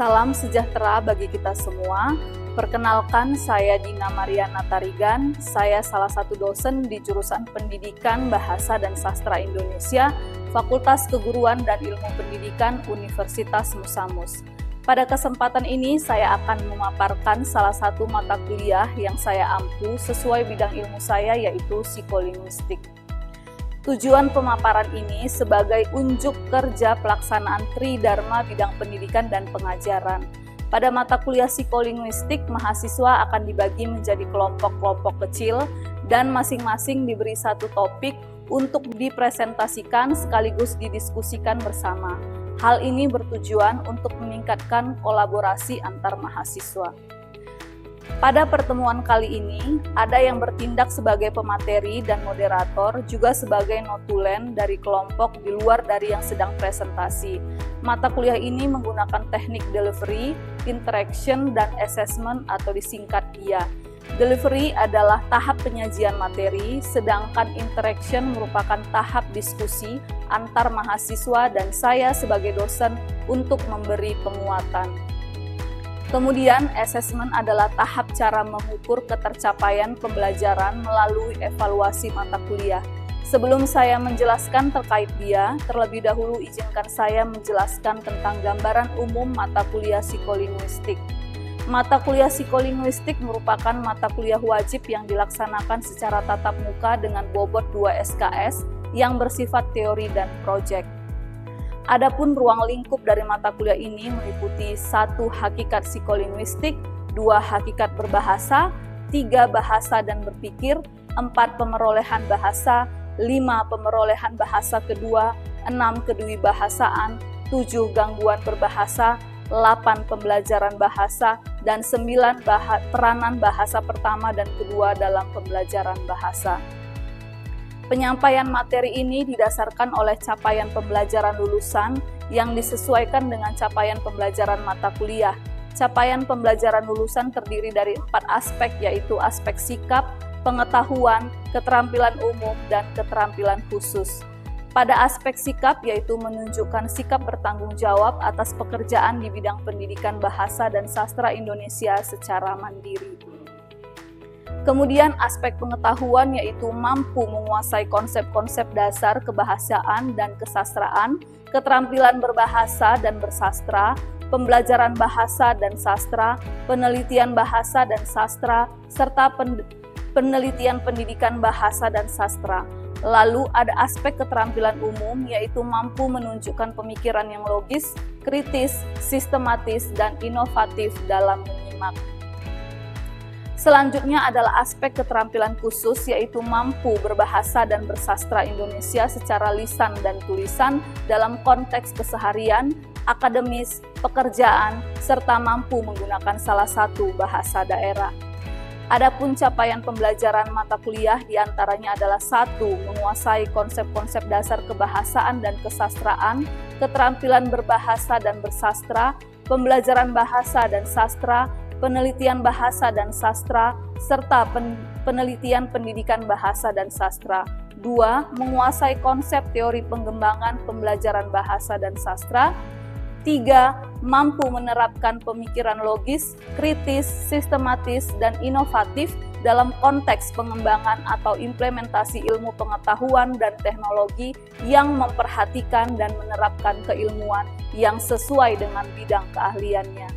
Salam sejahtera bagi kita semua. Perkenalkan, saya Dina Mariana Tarigan. Saya salah satu dosen di jurusan Pendidikan Bahasa dan Sastra Indonesia, Fakultas Keguruan dan Ilmu Pendidikan Universitas Musamus. Pada kesempatan ini, saya akan memaparkan salah satu mata kuliah yang saya ampu sesuai bidang ilmu saya, yaitu psikolinguistik. Tujuan pemaparan ini sebagai unjuk kerja pelaksanaan Tridharma bidang pendidikan dan pengajaran. Pada mata kuliah psikolinguistik, mahasiswa akan dibagi menjadi kelompok-kelompok kecil dan masing-masing diberi satu topik untuk dipresentasikan sekaligus didiskusikan bersama. Hal ini bertujuan untuk meningkatkan kolaborasi antar mahasiswa. Pada pertemuan kali ini, ada yang bertindak sebagai pemateri dan moderator, juga sebagai notulen dari kelompok di luar dari yang sedang presentasi. Mata kuliah ini menggunakan teknik delivery, interaction, dan assessment atau disingkat DIA. Delivery adalah tahap penyajian materi, sedangkan interaction merupakan tahap diskusi antar mahasiswa dan saya sebagai dosen untuk memberi penguatan. Kemudian, assessment adalah tahap cara mengukur ketercapaian pembelajaran melalui evaluasi mata kuliah. Sebelum saya menjelaskan terkait dia, terlebih dahulu izinkan saya menjelaskan tentang gambaran umum mata kuliah psikolinguistik. Mata kuliah psikolinguistik merupakan mata kuliah wajib yang dilaksanakan secara tatap muka dengan bobot 2 SKS yang bersifat teori dan proyek. Adapun ruang lingkup dari mata kuliah ini meliputi 1. Hakikat psikolinguistik, 2. Hakikat berbahasa, 3. Bahasa dan berpikir, 4. Pemerolehan bahasa, 5. Pemerolehan bahasa kedua, 6. Kedewibahasaan, 7. Gangguan berbahasa, 8. Pembelajaran bahasa, dan 9. Peranan bahasa pertama dan kedua dalam pembelajaran bahasa. Penyampaian materi ini didasarkan oleh capaian pembelajaran lulusan yang disesuaikan dengan capaian pembelajaran mata kuliah. Capaian pembelajaran lulusan terdiri dari 4 aspek, yaitu aspek sikap, pengetahuan, keterampilan umum, dan keterampilan khusus. Pada aspek sikap, yaitu menunjukkan sikap bertanggung jawab atas pekerjaan di bidang pendidikan bahasa dan sastra Indonesia secara mandiri. Kemudian aspek pengetahuan yaitu mampu menguasai konsep-konsep dasar kebahasaan dan kesastraan, keterampilan berbahasa dan bersastra, pembelajaran bahasa dan sastra, penelitian bahasa dan sastra, serta penelitian pendidikan bahasa dan sastra. Lalu ada aspek keterampilan umum yaitu mampu menunjukkan pemikiran yang logis, kritis, sistematis, dan inovatif dalam menyimak. Selanjutnya adalah aspek keterampilan khusus yaitu mampu berbahasa dan bersastra Indonesia secara lisan dan tulisan dalam konteks keseharian, akademis, pekerjaan, serta mampu menggunakan salah satu bahasa daerah. Adapun capaian pembelajaran mata kuliah diantaranya adalah 1. Menguasai konsep-konsep dasar kebahasaan dan kesastraan, keterampilan berbahasa dan bersastra, pembelajaran bahasa dan sastra, penelitian bahasa dan sastra, serta penelitian pendidikan bahasa dan sastra. 2. Menguasai konsep teori pengembangan pembelajaran bahasa dan sastra. 3. Mampu menerapkan pemikiran logis, kritis, sistematis, dan inovatif dalam konteks pengembangan atau implementasi ilmu pengetahuan dan teknologi yang memperhatikan dan menerapkan keilmuan yang sesuai dengan bidang keahliannya.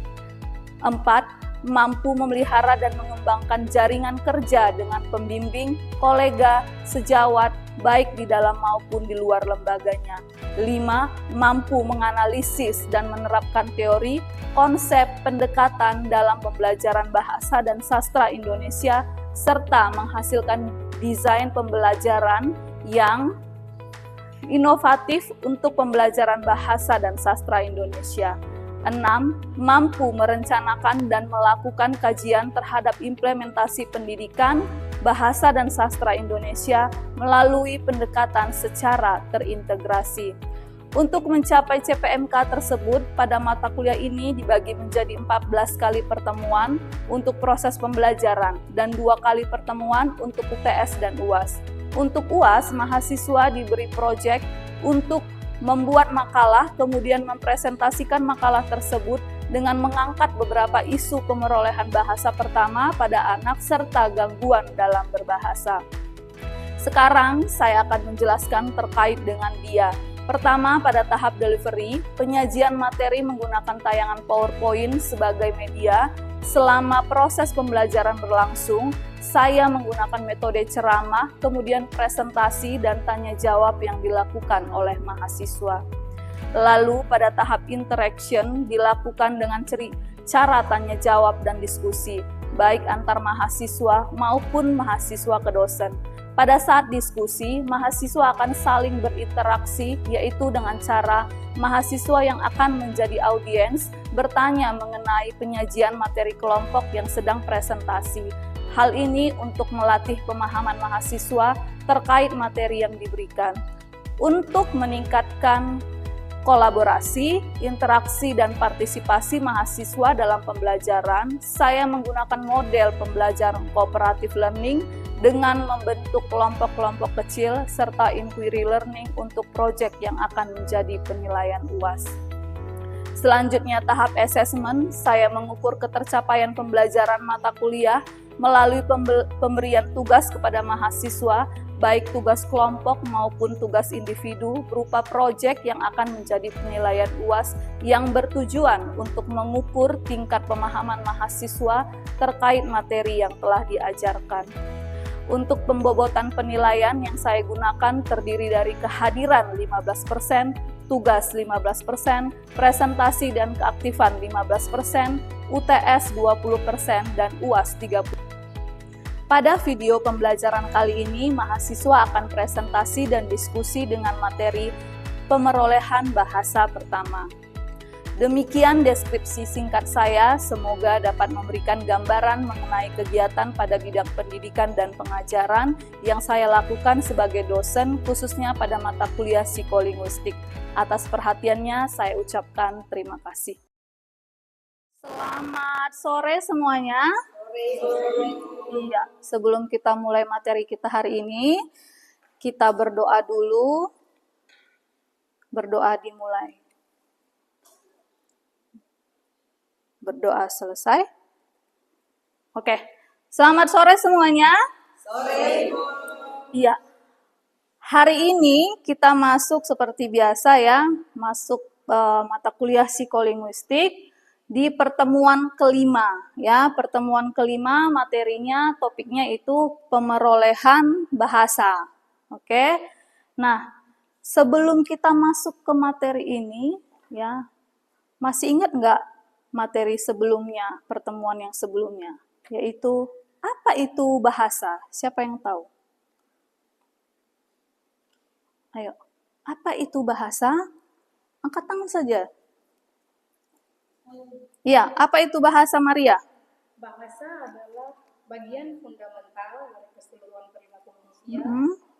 4. Mampu memelihara dan mengembangkan jaringan kerja dengan pembimbing, kolega, sejawat, baik di dalam maupun di luar lembaganya. 5. Mampu menganalisis dan menerapkan teori, konsep, pendekatan dalam pembelajaran bahasa dan sastra Indonesia, serta menghasilkan desain pembelajaran yang inovatif untuk pembelajaran bahasa dan sastra Indonesia. 6. Mampu merencanakan dan melakukan kajian terhadap implementasi pendidikan, bahasa dan sastra Indonesia melalui pendekatan secara terintegrasi. Untuk mencapai CPMK tersebut, pada mata kuliah ini dibagi menjadi 14 kali pertemuan untuk proses pembelajaran dan 2 kali pertemuan untuk UTS dan UAS. Untuk UAS, mahasiswa diberi proyek untuk membuat makalah, kemudian mempresentasikan makalah tersebut dengan mengangkat beberapa isu pemerolehan bahasa pertama pada anak serta gangguan dalam berbahasa. Sekarang saya akan menjelaskan terkait dengan dia. Pertama, pada tahap delivery, penyajian materi menggunakan tayangan PowerPoint sebagai media. Selama proses pembelajaran berlangsung, saya menggunakan metode ceramah, kemudian presentasi dan tanya jawab yang dilakukan oleh mahasiswa. Lalu pada tahap interaction dilakukan dengan cara tanya jawab dan diskusi, baik antar mahasiswa maupun mahasiswa ke dosen. Pada saat diskusi, mahasiswa akan saling berinteraksi, yaitu dengan cara mahasiswa yang akan menjadi audiens bertanya mengenai penyajian materi kelompok yang sedang presentasi. Hal ini untuk melatih pemahaman mahasiswa terkait materi yang diberikan. Untuk meningkatkan kolaborasi, interaksi, dan partisipasi mahasiswa dalam pembelajaran, saya menggunakan model pembelajaran cooperative learning dengan membentuk kelompok-kelompok kecil serta inquiry learning untuk proyek yang akan menjadi penilaian UAS. Selanjutnya tahap assessment, saya mengukur ketercapaian pembelajaran mata kuliah melalui pemberian tugas kepada mahasiswa, baik tugas kelompok maupun tugas individu berupa proyek yang akan menjadi penilaian UAS yang bertujuan untuk mengukur tingkat pemahaman mahasiswa terkait materi yang telah diajarkan. Untuk pembobotan penilaian yang saya gunakan terdiri dari kehadiran 15%, tugas 15%, presentasi dan keaktifan 15%, UTS 20%, dan UAS 30%. Pada video pembelajaran kali ini, mahasiswa akan presentasi dan diskusi dengan materi pemerolehan bahasa pertama. Demikian deskripsi singkat saya, semoga dapat memberikan gambaran mengenai kegiatan pada bidang pendidikan dan pengajaran yang saya lakukan sebagai dosen, khususnya pada mata kuliah psikolinguistik. Atas perhatiannya, saya ucapkan terima kasih. Selamat sore semuanya. Iya, sebelum kita mulai materi kita hari ini, kita berdoa dulu. Berdoa dimulai. Berdoa selesai. Oke, selamat sore semuanya. Sore. Iya, hari ini kita masuk seperti biasa ya, masuk mata kuliah psikolinguistik di pertemuan kelima ya. Pertemuan kelima materinya, topiknya itu pemerolehan bahasa. Oke, nah sebelum kita masuk ke materi ini ya, masih ingat nggak materi sebelumnya, pertemuan yang sebelumnya, yaitu apa itu bahasa? Siapa yang tahu? Ayo, apa itu bahasa? Angkat tangan saja. Ya, apa itu bahasa, Maria? Bahasa adalah bagian fundamental dari keseluruhan perilaku manusia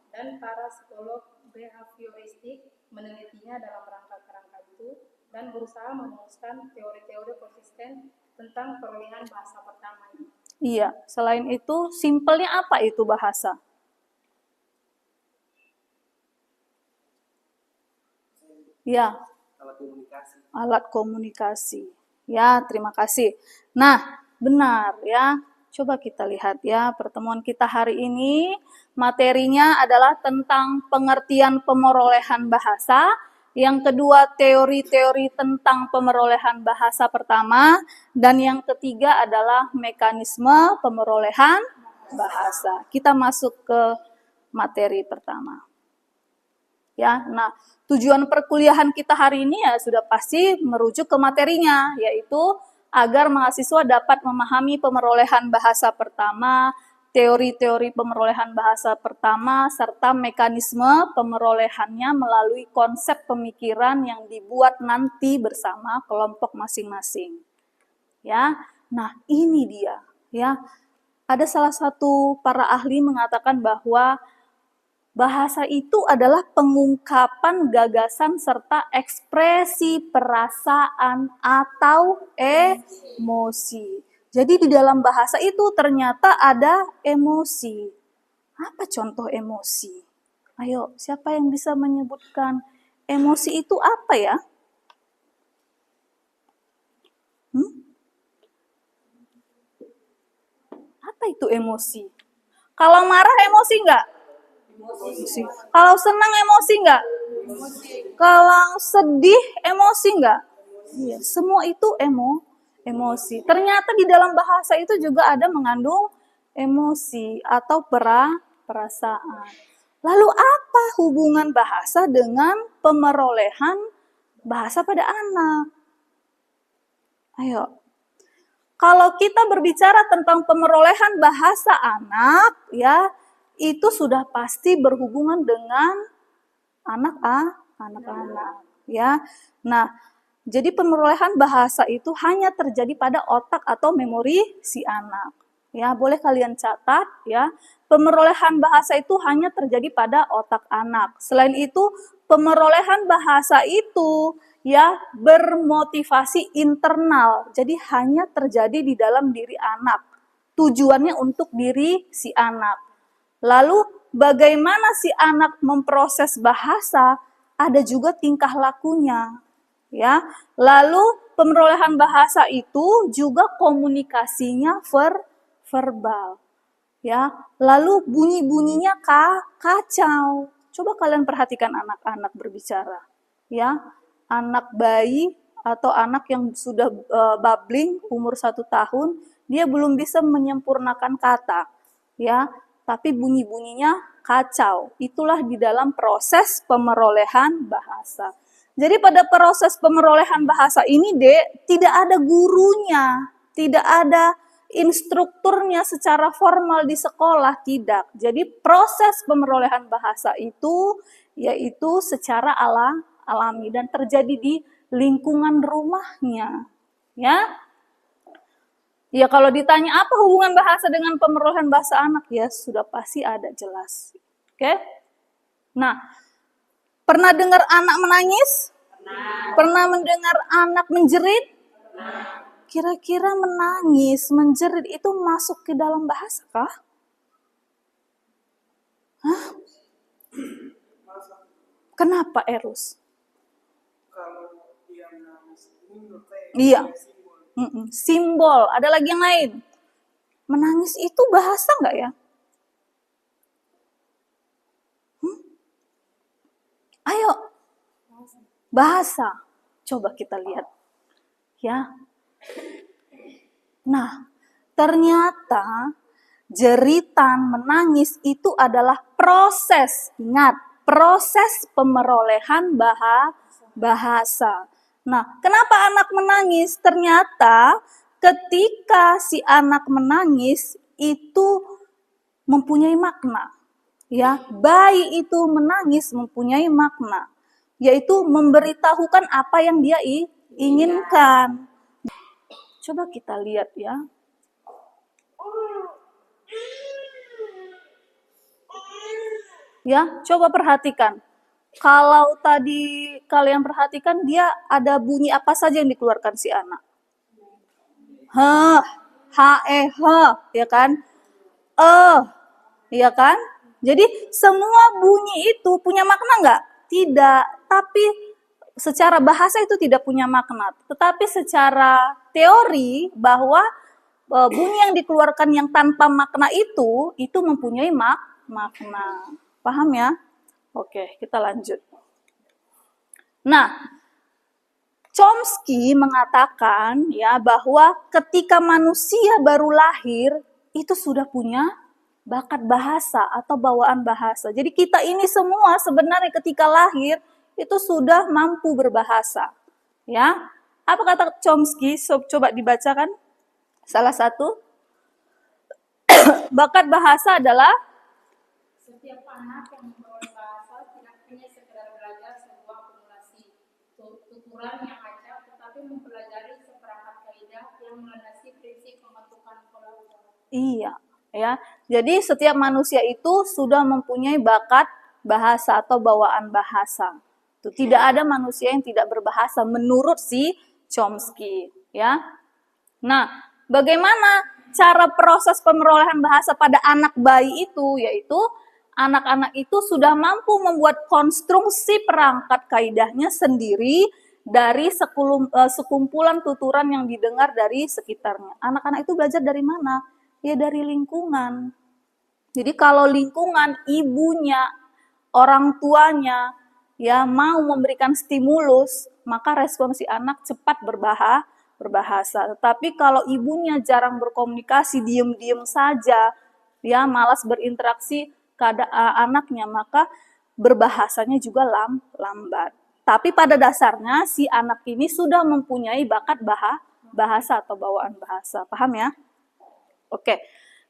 dan para psikolog behavioristik menelitinya dalam rangka kerangka itu dan berusaha merumuskan teori-teori konsisten tentang perolehan bahasa pertama ini. Iya, selain itu, simpelnya apa itu bahasa? Ya, alat komunikasi. Ya, terima kasih. Nah, benar ya. Coba kita lihat ya, pertemuan kita hari ini materinya adalah tentang pengertian pemerolehan bahasa. Yang kedua, teori-teori tentang pemerolehan bahasa pertama. Dan yang ketiga adalah mekanisme pemerolehan bahasa. Kita masuk ke materi pertama. Ya, nah, tujuan perkuliahan kita hari ini ya sudah pasti merujuk ke materinya, yaitu agar mahasiswa dapat memahami pemerolehan bahasa pertama, teori-teori pemerolehan bahasa pertama, serta mekanisme pemerolehannya melalui konsep pemikiran yang dibuat nanti bersama kelompok masing-masing. Ya, nah ini dia. Ya, ada salah satu para ahli mengatakan bahwa bahasa itu adalah pengungkapan gagasan serta ekspresi perasaan atau emosi. Jadi di dalam bahasa itu ternyata ada emosi. Apa contoh emosi? Ayo, siapa yang bisa menyebutkan emosi itu apa ya? Apa itu emosi? Kalau marah emosi nggak? Emosi. Kalau senang emosi nggak? Kalau sedih emosi nggak? Iya, semua itu emosi. Ternyata di dalam bahasa itu juga ada mengandung emosi atau perasaan. Lalu apa hubungan bahasa dengan pemerolehan bahasa pada anak? Ayo. Kalau kita berbicara tentang pemerolehan bahasa anak, ya, itu sudah pasti berhubungan dengan anak-anak, ya. Nah, jadi pemerolehan bahasa itu hanya terjadi pada otak atau memori si anak. Ya, boleh kalian catat ya. Pemerolehan bahasa itu hanya terjadi pada otak anak. Selain itu, pemerolehan bahasa itu ya bermotivasi internal. Jadi hanya terjadi di dalam diri anak. Tujuannya untuk diri si anak. Lalu bagaimana si anak memproses bahasa? Ada juga tingkah lakunya. Ya. Lalu pemerolehan bahasa itu juga komunikasinya verbal. Ya. Lalu bunyi-bunyinya kacau. Coba kalian perhatikan anak-anak berbicara. Ya. Anak bayi atau anak yang sudah babbling umur 1 tahun, dia belum bisa menyempurnakan kata. Ya. Tapi bunyi-bunyinya kacau. Itulah di dalam proses pemerolehan bahasa. Jadi pada proses pemerolehan bahasa ini, Dek, tidak ada gurunya, tidak ada instrukturnya secara formal di sekolah, tidak. Jadi proses pemerolehan bahasa itu yaitu secara alami dan terjadi di lingkungan rumahnya. Ya. Ya kalau ditanya apa hubungan bahasa dengan pemerolehan bahasa anak, ya sudah pasti ada jelas. Oke? Nah, pernah dengar anak menangis? Pernah mendengar anak menjerit? Kira-kira menangis, menjerit itu masuk ke dalam bahasa kah? Hah? Kenapa, Erus? Iya. Simbol. Ada lagi yang lain. Menangis itu bahasa nggak ya? Ayo. Bahasa. Coba kita lihat. Ya. Nah, ternyata jeritan, menangis itu adalah proses. Ingat, proses pemerolehan bahasa. Nah, kenapa anak menangis? Ternyata ketika si anak menangis itu mempunyai makna. Ya, bayi itu menangis mempunyai makna, yaitu memberitahukan apa yang dia inginkan. Coba kita lihat ya. Ya, coba perhatikan. Kalau tadi kalian perhatikan, dia ada bunyi apa saja yang dikeluarkan si anak? Ya kan? Ya kan? Jadi semua bunyi itu punya makna nggak? Tidak. Tapi secara bahasa itu tidak punya makna. Tetapi secara teori bahwa bunyi yang dikeluarkan yang tanpa makna itu mempunyai makna. Paham ya? Oke, kita lanjut. Nah, Chomsky mengatakan ya bahwa ketika manusia baru lahir itu sudah punya bakat bahasa atau bawaan bahasa. Jadi kita ini semua sebenarnya ketika lahir itu sudah mampu berbahasa. Ya. Apa kata Chomsky? Coba dibacakan. Salah satu. Bakat bahasa adalah setiap anak yang memperoleh bahasa tidak hanya sekedar belajar sebuah formulasi tuturan yang acak, tetapi mempelajari seperangkat kaidah yang melandasi prinsip pembentukan pola ucapan. Iya, ya. Jadi setiap manusia itu sudah mempunyai bakat bahasa atau bawaan bahasa. Tuh, tidak ada manusia yang tidak berbahasa menurut si Chomsky, ya. Nah, bagaimana cara proses pemerolehan bahasa pada anak bayi itu? Yaitu anak-anak itu sudah mampu membuat konstruksi perangkat kaidahnya sendiri dari sekumpulan tuturan yang didengar dari sekitarnya. Anak-anak itu belajar dari mana? Ya dari lingkungan. Jadi kalau lingkungan, ibunya, orang tuanya ya mau memberikan stimulus, maka respon si anak cepat berbahasa. Tetapi kalau ibunya jarang berkomunikasi, diem-diem saja, ya malas berinteraksi anaknya, maka berbahasanya juga lambat. Tapi pada dasarnya si anak ini sudah mempunyai bakat bahasa atau bawaan bahasa. Paham ya? Oke,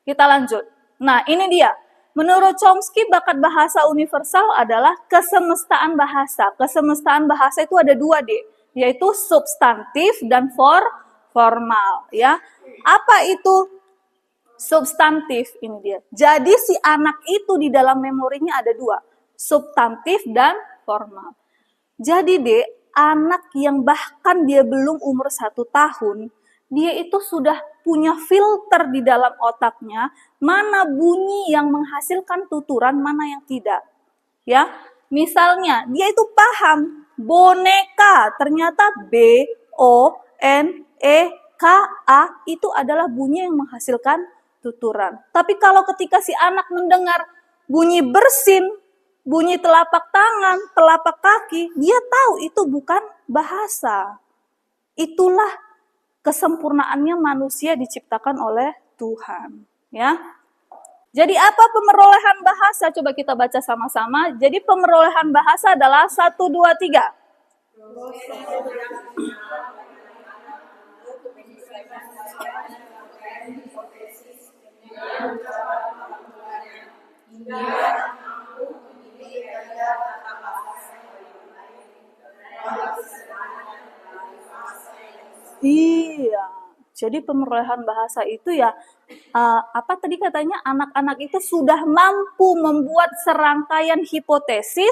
kita lanjut. Nah, ini dia. Menurut Chomsky, bakat bahasa universal adalah kesemestaan bahasa. Kesemestaan bahasa itu ada 2, yaitu substantif dan formal, ya. Apa itu substantif? Ini dia. Jadi si anak itu di dalam memorinya ada 2, substantif dan formal. Jadi anak yang bahkan dia belum umur 1 tahun, dia itu sudah punya filter di dalam otaknya, mana bunyi yang menghasilkan tuturan, mana yang tidak. Ya, misalnya dia itu paham boneka, ternyata B-O-N-E-K-A itu adalah bunyi yang menghasilkan tuturan. Tapi kalau ketika si anak mendengar bunyi bersin, bunyi telapak tangan, telapak kaki, dia tahu itu bukan bahasa. Itulah kesempurnaannya manusia diciptakan oleh Tuhan, ya. Jadi apa pemerolehan bahasa? Coba kita baca sama-sama. Jadi pemerolehan bahasa adalah 1, 2, 3. Iya, jadi pemerolehan bahasa itu ya, apa tadi katanya, anak-anak itu sudah mampu membuat serangkaian hipotesis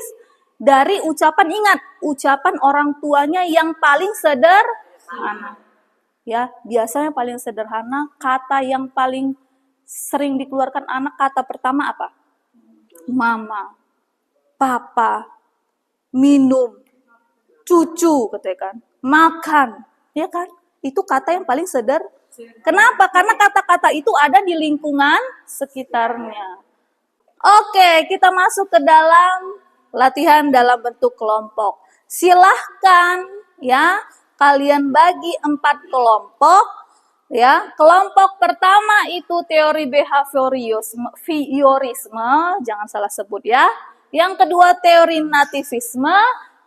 dari ucapan, ingat, ucapan orang tuanya yang paling sederhana. Ya, biasanya paling sederhana, kata yang paling sering dikeluarkan anak, kata pertama apa? Mama, papa, minum, cucu, katanya kan, makan, ya kan? Itu kata yang paling Kenapa? Karena kata-kata itu ada di lingkungan sekitarnya. Oke, kita masuk ke dalam latihan dalam bentuk kelompok. Silahkan ya, kalian bagi 4 kelompok. Ya, kelompok pertama itu teori behaviorisme, jangan salah sebut ya. Yang kedua teori nativisme,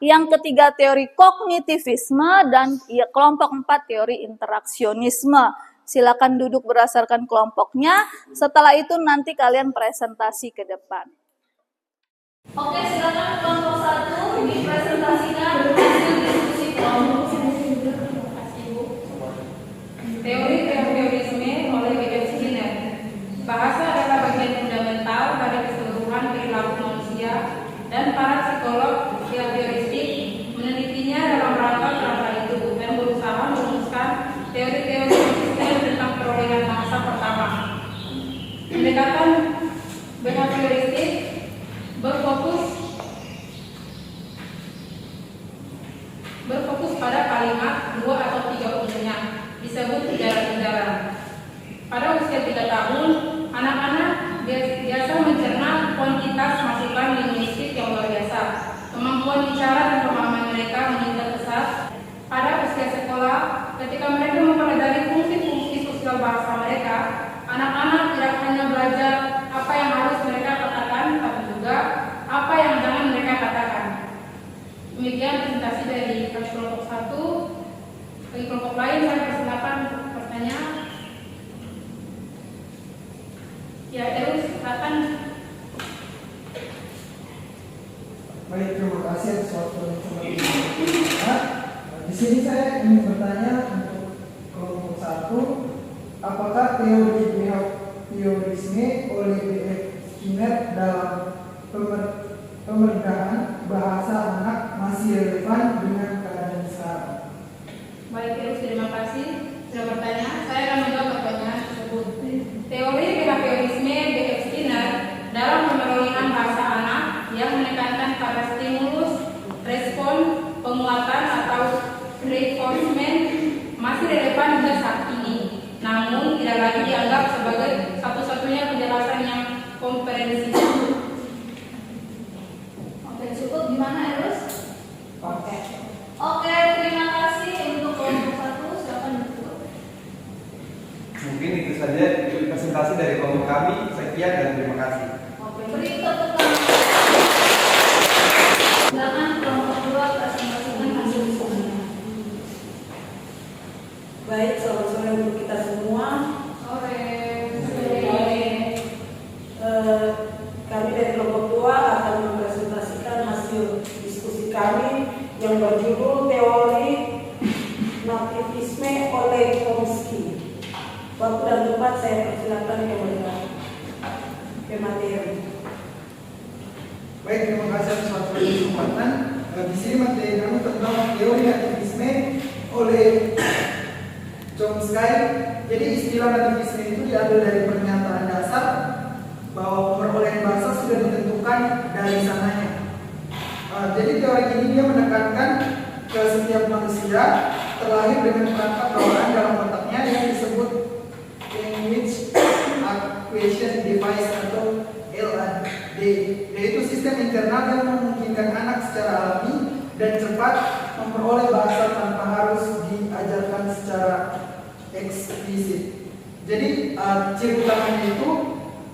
yang ketiga teori kognitivisme, dan ya, kelompok 4 teori interaksionisme. Silakan duduk berdasarkan kelompoknya. Setelah itu nanti kalian presentasi ke depan. Oke, silakan kelompok 1 dipresentasikan hasil diskusi kelompok. Teori behaviorisme oleh B.F. Skinner. Bahasa adalah bagian fundamental dari keseluruhan perilaku manusia, dan para psikolog behavioristik menelitinya dalam rangka itu dan berusaha merumuskan teori-teori konsisten tentang perolehan bahasa pertama. Pendekatan behavioristik berfokus pada kalimat 2 atau 3 umumnya, disebut jalan-jalan. Pada usia 3 tahun, anak-anak biasa mencerna kuantitas masukan linguistik yang luar biasa. Kemampuan bicara dan pemahaman mereka meningkat pesat. Pada usia sekolah, ketika mereka mempelajari fungsi-fungsi sosial bahasa mereka, anak-anak tidak hanya belajar apa yang harus mereka katakan, tapi juga apa yang jangan mereka katakan. Demikian presentasi dari kelompok 1. Bagi kelompok lain, saya persilakan untuk bertanya. Ya, terus silakan. Baik, terima kasih atas waktu yang sangat bermanfaat. Di sini saya ingin bertanya untuk kelompok 1, apakah teori behaviorisme oleh B.F. Skinner dalam pemerintahan bahasa anak masih relevan dengan keadaan sekarang? Baik, terus terima kasih sudah bertanya. Saya akan menjawab pertanyaan tersebut. Teori behaviorisme B.F. Skinner dalam pemerolehan bahasa anak yang menekankan pada stimulus, respon, penguatan atau reinforcement masih relevan hingga saat ini. namun tidak lagi dianggap sebagai satu-satunya penjelasan yang komprehensif. Oke, cukup gimana Erus? Oke. Oke, terima kasih untuk kelompok 1. Silakan disebut. Mungkin itu saja presentasi dari kelompok kami. Sekian dan terima kasih. Oke, berikut silakan kelompok 2 presentasikan hasil diskusinya. Baik, selamat sore untuk kita semua. Sore. Kami dari kelompok 2 akan mempresentasikan hasil diskusi kami yang berjudul Teori Nativisme oleh Chomsky. Waktu dan tempat saya persilakan ke materi. Baik, terima kasih atas waktu dan kesempatan. Di sini materi kami tentang teori nativisme oleh Chomsky. Jadi istilah nativisme itu diambil dari pernyataan dasar bahwa perolehan bahasa sudah ditentukan dari sananya. Jadi teori ini dia menekankan ke setiap manusia terlahir dengan perangkat bawaan dalam otaknya yang disebut language acquisition device atau LAD, yaitu sistem internal yang memungkinkan anak secara alami dan cepat memperoleh bahasa tanpa harus diajarkan secara eksplisit. Jadi ciri utamanya itu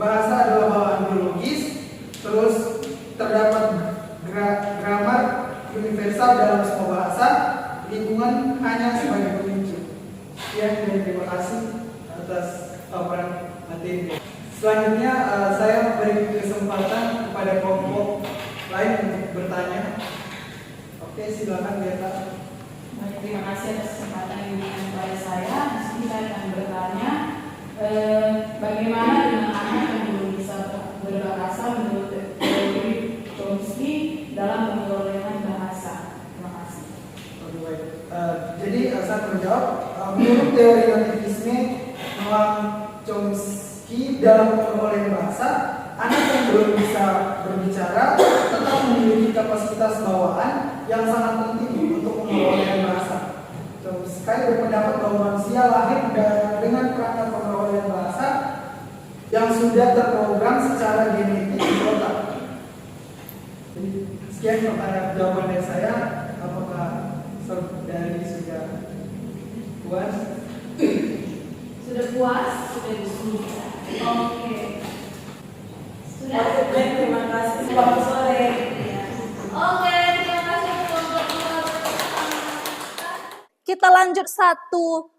bahasa adalah bawaan biologis, terus terdapat grammar universal dalam semua bahasa, lingkungan hanya sebagai pemicu. Sekian dan terima kasih atas paparan materi. Selanjutnya saya memberi kesempatan kepada kelompok lain untuk bertanya. Oke, silakan Beta. Baik, terima kasih atas kesempatan yang diberikan kepada saya. Di sini saya akan bertanya bagaimana dengan anak yang belum bisa berbahasa menurut teori Chomsky dalam pengelolaan bahasa. Terima kasih. Jadi saya menjawab, menurut teori nativisme Noam Chomsky dalam pengelolaan bahasa, anak yang belum bisa berbicara tetap memiliki kapasitas bawaan yang sangat penting untuk pengelolaan bahasa. Chomsky berpendapat bahwa manusia lahir dengan perangkat pengelolaan bahasa yang sudah terprogram secara genetik di otak. Jadi sekian pertanyaan jawaban dari saya. Apakah saudari sudah puas? Sudah puas? Sudah diskusi. Oke. Sudah. Baik, terima kasih. Selamat sore. Oke, terima kasih untuk kita lanjut satu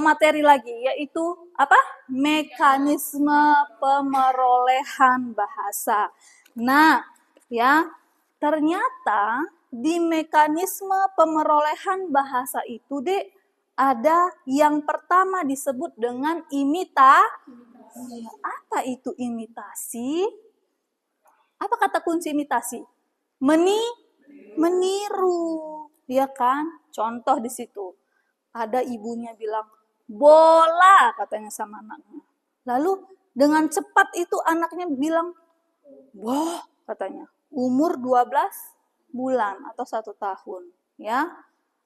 materi lagi, yaitu apa? Mekanisme pemerolehan bahasa. Nah, ya, ternyata di mekanisme pemerolehan bahasa itu, Dek, ada yang pertama disebut dengan imitasi. Apa itu imitasi? Apa kata kunci imitasi? Meniru, ya kan? Contoh di situ. Ada ibunya bilang, bola katanya sama anaknya. Lalu dengan cepat itu anaknya bilang, wah katanya, umur 12 bulan atau 1 tahun. Ya,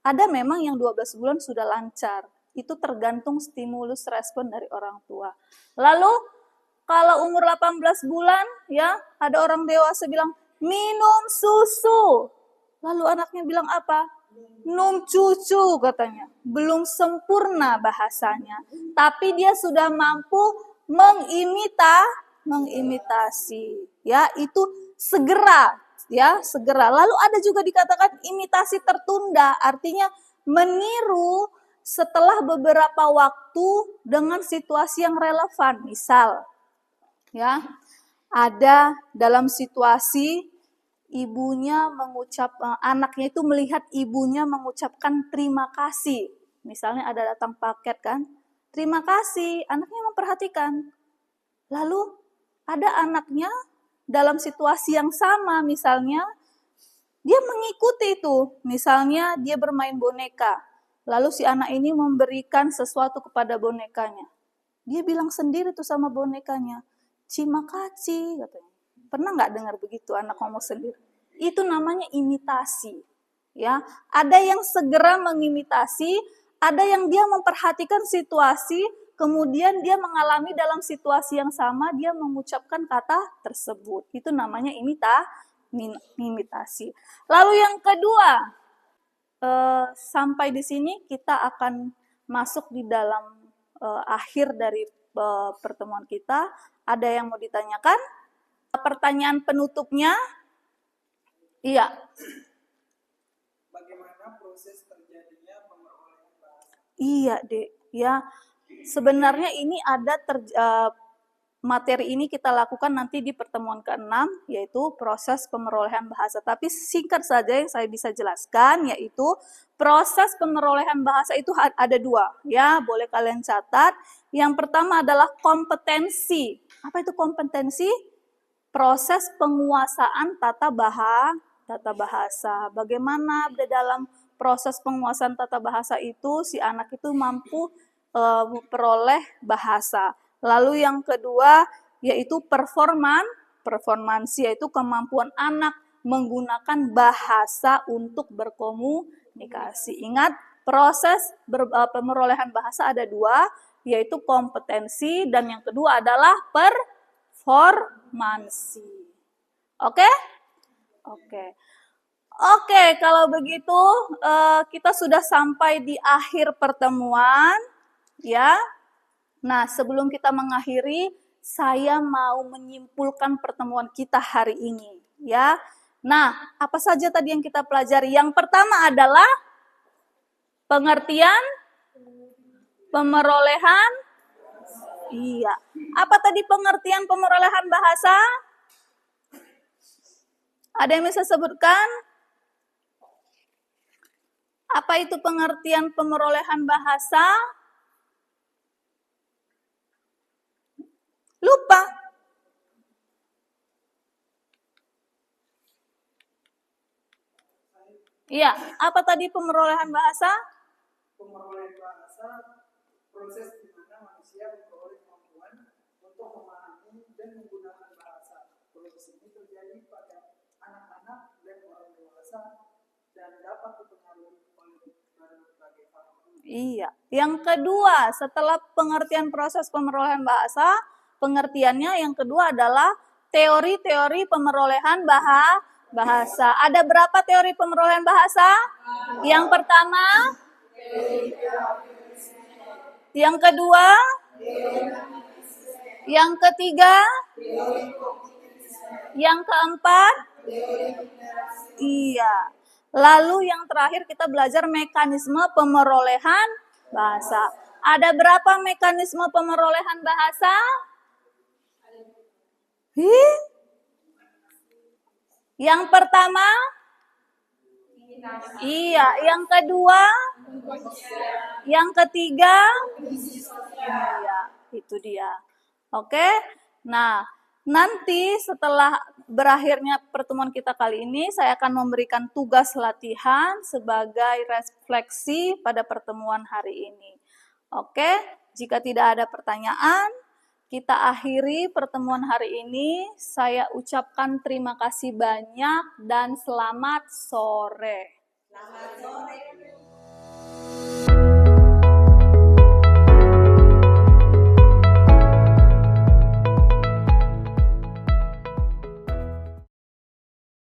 ada memang yang 12 bulan sudah lancar. Itu tergantung stimulus respon dari orang tua. Lalu kalau umur 18 bulan, ya ada orang dewasa bilang, minum susu. Lalu anaknya bilang apa? Minum cucu katanya. Belum sempurna bahasanya. Tapi dia sudah mampu mengimitasi. Ya, itu segera. Ya, segera. Lalu ada juga dikatakan imitasi tertunda. Artinya meniru setelah beberapa waktu dengan situasi yang relevan. Misal, ya, ada dalam situasi anaknya itu melihat ibunya mengucapkan terima kasih. Misalnya ada datang paket kan, terima kasih, anaknya memperhatikan. Lalu ada anaknya dalam situasi yang sama, misalnya dia mengikuti itu. Misalnya dia bermain boneka, lalu si anak ini memberikan sesuatu kepada bonekanya. Dia bilang sendiri tuh sama bonekanya, terima kasih katanya. Pernah nggak dengar begitu anak ngomong sendiri? Itu namanya imitasi. Ya, ada yang segera mengimitasi, Ada yang dia memperhatikan situasi, kemudian dia mengalami dalam situasi yang sama, dia mengucapkan kata tersebut. Itu namanya imitasi. Lalu yang kedua, sampai di sini kita akan masuk di dalam akhir dari pertemuan kita. Ada yang mau ditanyakan? Pertanyaan penutupnya? Iya. Bagaimana proses terjadinya pemerolehan bahasa? Iya, Dek. Ya, sebenarnya ini ada materi ini kita lakukan nanti di pertemuan ke-6, yaitu proses pemerolehan bahasa. Tapi singkat saja yang saya bisa jelaskan, yaitu proses pemerolehan bahasa itu ada dua. Ya, boleh kalian catat. Yang pertama adalah kompetensi. Apa itu kompetensi? Proses penguasaan tata bahasa. Bagaimana di dalam proses penguasaan tata bahasa itu si anak itu mampu memperoleh bahasa. Lalu yang kedua yaitu performansi, yaitu kemampuan anak menggunakan bahasa untuk berkomunikasi. Ingat, proses pemerolehan bahasa ada dua, yaitu kompetensi dan yang kedua adalah performansi. Oke? Oke, kalau begitu kita sudah sampai di akhir pertemuan, ya. Nah, sebelum kita mengakhiri, saya mau menyimpulkan pertemuan kita hari ini, ya. Nah, apa saja tadi yang kita pelajari? Yang pertama adalah pengertian pemerolehan. Iya. Apa tadi pengertian pemerolehan bahasa? Ada yang bisa sebutkan? Apa itu pengertian pemerolehan bahasa? Lupa. Iya, apa tadi pemerolehan bahasa? Pemerolehan bahasa proses di mana manusia memperoleh kemampuan untuk memahami dan menggunakan bahasa. Proses ini terjadi pada anak-anak dan orang dewasa dan dapat dipengaruhi oleh berbagai faktor. Iya. Yang kedua, setelah pengertian proses pemerolehan bahasa, pengertiannya yang kedua adalah teori-teori pemerolehan bahasa. Ada berapa teori pemerolehan bahasa? Yang pertama, yang kedua, yang ketiga, yang keempat, iya. Lalu yang terakhir kita belajar mekanisme pemerolehan bahasa. Ada berapa mekanisme pemerolehan bahasa? Yang pertama, iya. Yang kedua, yang ketiga, iya. Itu dia. Oke. Nah, nanti setelah berakhirnya pertemuan kita kali ini, saya akan memberikan tugas latihan sebagai refleksi pada pertemuan hari ini. Oke, jika tidak ada pertanyaan, kita akhiri pertemuan hari ini. Saya ucapkan terima kasih banyak dan selamat sore. Selamat sore.